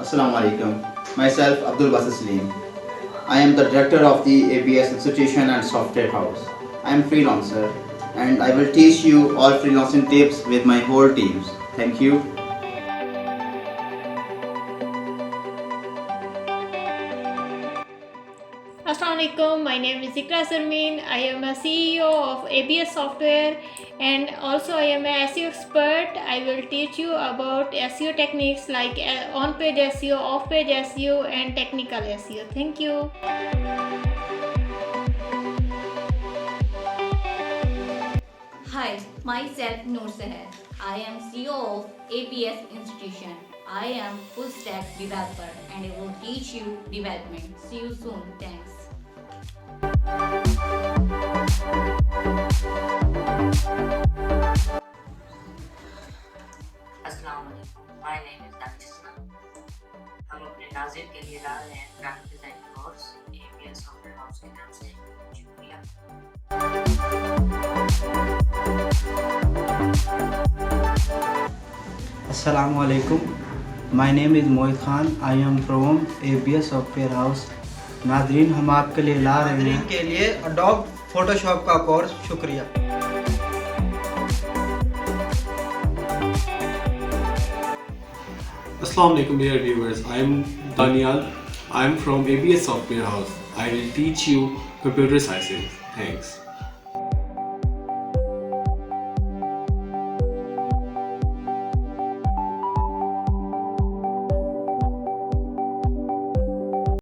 Assalamu alaikum. Myself Abdul Basit Salim. I am the director of the ABS Institution and Software House. I am freelancer and I will teach you all freelancing tips with my whole teams. Thank you. Assalamualaikum, my name is Ikra Sarmeen. I am a CEO of ABS Software and also I am a SEO expert. I will teach you about SEO techniques like on-page SEO, off-page SEO and technical SEO. Thank you. Hi, myself Noor Seher. I am CEO of APS Institution. I am full stack developer and I will teach you development. See you soon. Thanks. अस्सलाम वालेकुम, my name is dazzling। हम अपने नाज़िर के लिए ला रहे हैं graphic design course APS software house की तरफ से। शुक्रिया। Assalamu alaikum. My name is Mohit Khan. I am from ABS Software House. नाजरीन, हम आपके लिए ला रहे हैं के लिए अडोब फोटोशॉप का कोर्स। शुक्रिया। Assalamu alaikum dear viewers, I am Daniel. I am from ABS Software House. I will teach you computer sciences. Thanks.